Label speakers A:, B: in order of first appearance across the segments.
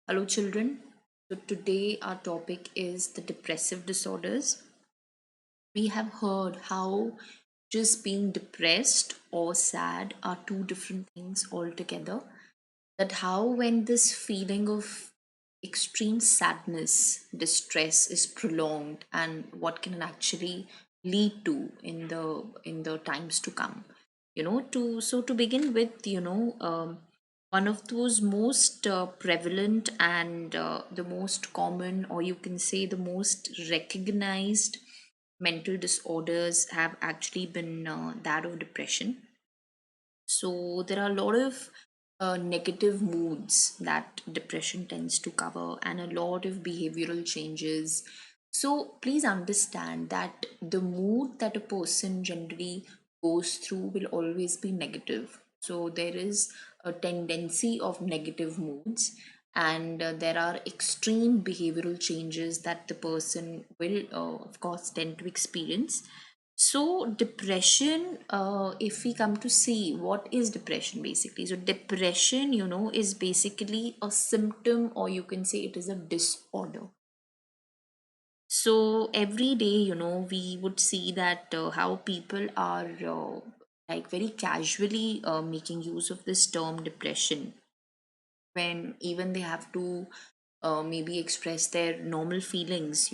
A: Hello, children. So, today our topic is the depressive disorders. We have heard how just being depressed or sad are two different things altogether. That how, when this feeling of extreme sadness, distress is prolonged, and what can it actually lead to in the times to come. To begin with, one of those most prevalent and the most common, or you can say the most recognized mental disorders have actually been that of depression. So there are a lot of negative moods that depression tends to cover, and a lot of behavioral changes. So please understand that the mood that a person generally goes through will always be negative. So there is a tendency of negative moods, and there are extreme behavioral changes that the person will, of course, tend to experience. So, depression, if we come to see what is depression basically, so depression, is basically a symptom, or you can say it is a disorder. So, every day, we would see that how people are like very casually making use of this term depression, when even they have to maybe express their normal feelings.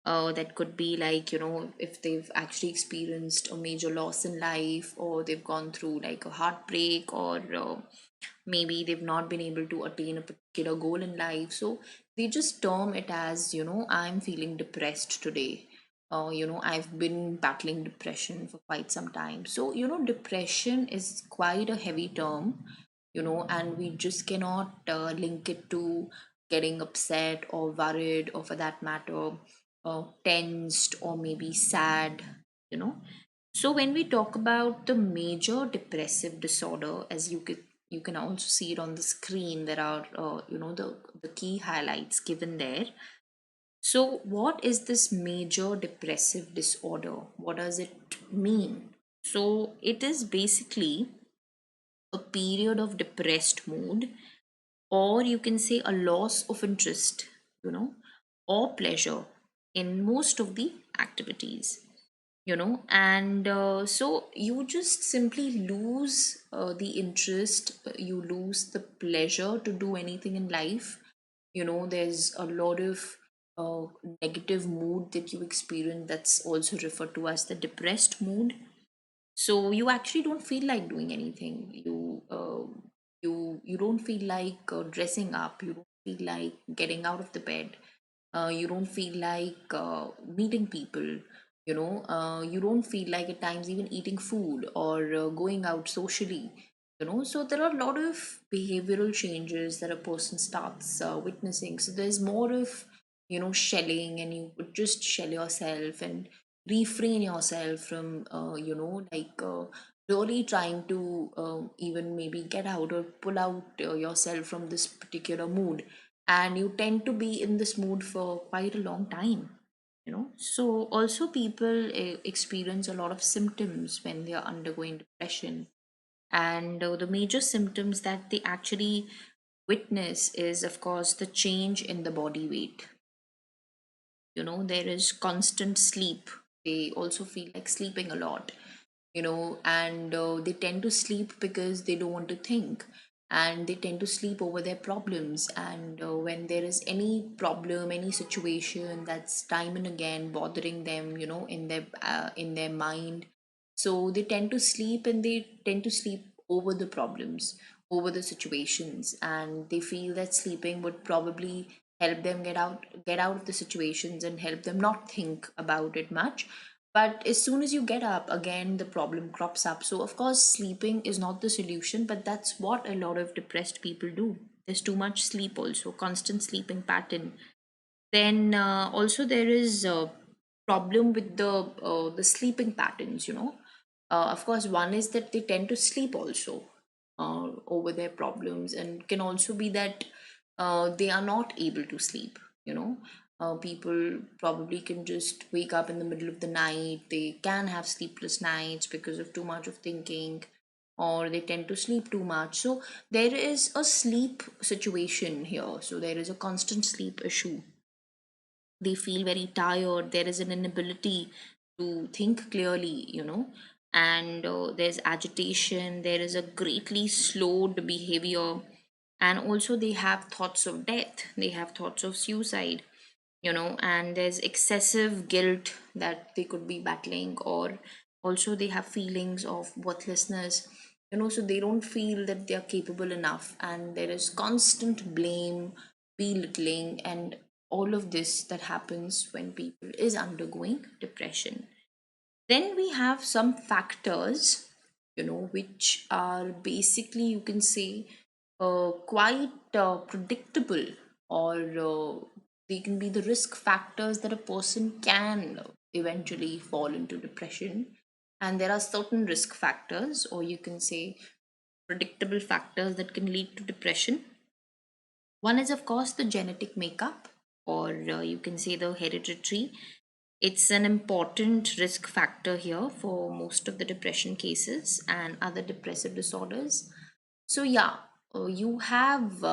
A: That could be like, if they've actually experienced a major loss in life, or they've gone through like a heartbreak, or maybe they've not been able to attain a particular goal in life. So they just term it as, I'm feeling depressed today. I've been battling depression for quite some time. So, depression is quite a heavy term, and we just cannot link it to getting upset or worried, or for that matter, tensed or maybe sad, you know. So when we talk about the major depressive disorder, as you can also see it on the screen, there are the key highlights given there. So what is this major depressive disorder? What does it mean? So it is basically a period of depressed mood, or you can say a loss of interest, you know, or pleasure in most of the activities, and so you just simply lose the interest, you lose the pleasure to do anything in life. There's a lot of uh, negative mood that you experience, that's also referred to as the depressed mood. So you actually don't feel like doing anything. You don't feel like dressing up, you don't feel like getting out of the bed, you don't feel like meeting people, you don't feel like at times even eating food, or going out socially. So there are a lot of behavioral changes that a person starts witnessing. So there's more of, shelling, and you would just shell yourself and refrain yourself from really trying to even maybe get out or pull out yourself from this particular mood, and you tend to be in this mood for quite a long time. So also people experience a lot of symptoms when they are undergoing depression, and the major symptoms that they actually witness is, of course, the change in the body weight. There is constant sleep. They also feel like sleeping a lot, and they tend to sleep because they don't want to think, and they tend to sleep over their problems. And when there is any problem, any situation that's time and again bothering them, in their mind, so they tend to sleep, and they tend to sleep over the problems, over the situations, and they feel that sleeping would probably help them get out of the situations and help them not think about it much. But as soon as you get up again, the problem crops up. So of course sleeping is not the solution, but that's what a lot of depressed people do. There's too much sleep, also constant sleeping pattern. Then also there is a problem with the sleeping patterns. Of course, one is that they tend to sleep also over their problems, and can also be that they are not able to sleep. People probably can just wake up in the middle of the night. They can have sleepless nights because of too much of thinking. or they tend to sleep too much. So there is a sleep situation here. So there is a constant sleep issue. They feel very tired. There is an inability to think clearly, and there's agitation. There is a greatly slowed behavior, and also they have thoughts of death, they have thoughts of suicide, and there's excessive guilt that they could be battling, or also they have feelings of worthlessness, so they don't feel that they are capable enough, and there is constant blame, belittling, and all of this that happens when people is undergoing depression. Then we have some factors, which are basically, you can say, quite predictable, or they can be the risk factors that a person can eventually fall into depression. And there are certain risk factors, or you can say predictable factors, that can lead to depression. One is, of course, the genetic makeup, or you can say the hereditary. It's an important risk factor here for most of the depression cases and other depressive disorders. So, yeah, you have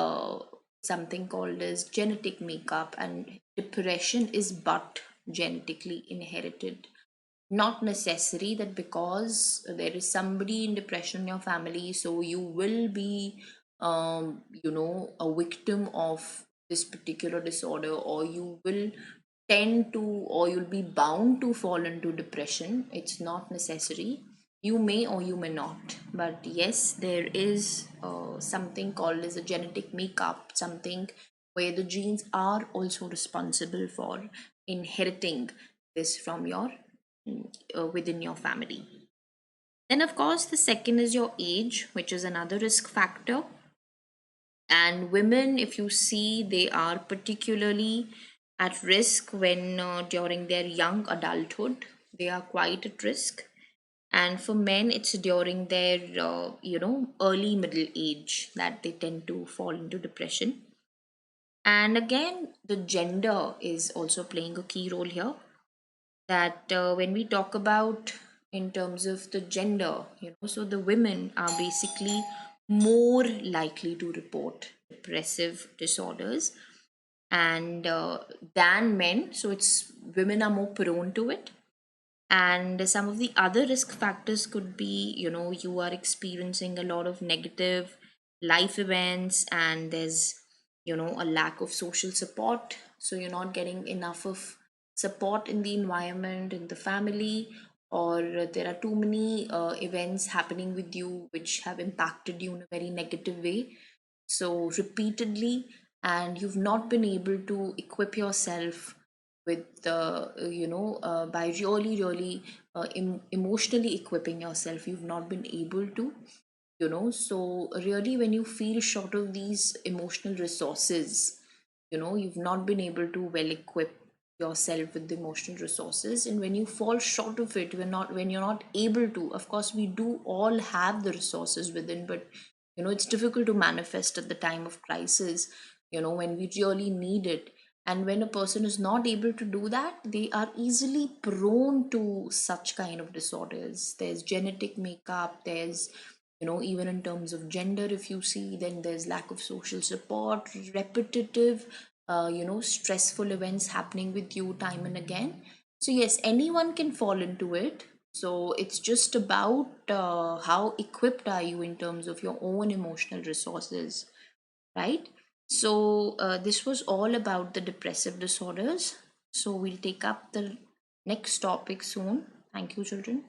A: something called as genetic makeup, and depression is but genetically inherited. Not necessary that because there is somebody in depression in your family, so you will be, a victim of this particular disorder, or you will tend to, or you'll be bound to fall into depression. It's not necessary. You may or you may not, but yes, there is something called as a genetic makeup, something where the genes are also responsible for inheriting this from your within your family. Then, of course, the second is your age, which is another risk factor. And women, if you see, they are particularly at risk when during their young adulthood, they are quite at risk. And for men, it's during their early middle age that they tend to fall into depression. And again, the gender is also playing a key role here, that when we talk about in terms of the gender, so the women are basically more likely to report depressive disorders, and than men. So it's women are more prone to it. And some of the other risk factors could be, you are experiencing a lot of negative life events, and there's, a lack of social support. So you're not getting enough of support in the environment, in the family, or there are too many events happening with you which have impacted you in a very negative way, so repeatedly, and you've not been able to equip yourself with by really emotionally equipping yourself. You've not been able to, so really when you feel short of these emotional resources, you've not been able to well equip yourself with the emotional resources, and when you fall short of it, when you're not able to, of course we do all have the resources within, but it's difficult to manifest at the time of crisis, when we really need it. And when a person is not able to do that, they are easily prone to such kind of disorders. There's genetic makeup, there's, even in terms of gender, if you see, then there's lack of social support, repetitive, stressful events happening with you time and again. So yes, anyone can fall into it. So it's just about how equipped are you in terms of your own emotional resources, right? So this was all about the depressive disorders. So we'll take up the next topic soon. Thank you, children.